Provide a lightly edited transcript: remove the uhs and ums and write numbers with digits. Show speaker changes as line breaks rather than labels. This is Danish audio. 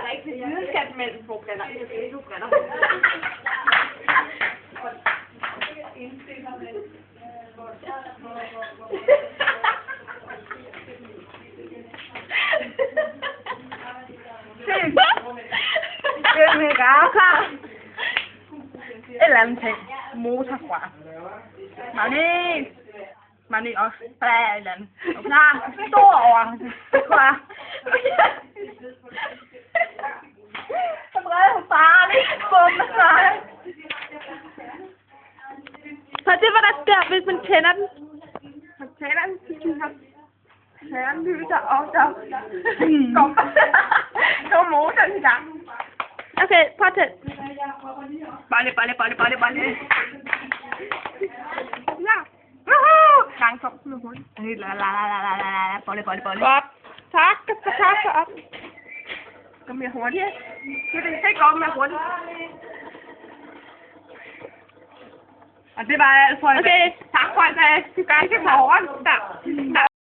der ikke til videnskab mellem to briller. Du briller. Det er med rafler. Et eller andet ting. Motor fra. Magnet også. Der er et eller andet. Og klar. Stor over. Det tror jeg. Så breder farligt. Bum sig.
Så det var der sker, hvis man tænder den.
Man tænder den, så du har tørnlyser, og så går motoren i gang.
Okay, påtænd.
Bolle. Ja. Langsomt med hul. Bolle.
Godt. Tak, så op.
Gå mere hurtigt. Det ikke gå mere hurtigt. Og det var alt for i dag.
Okay.
Tak for i dag. Du gør ikke for hårdt.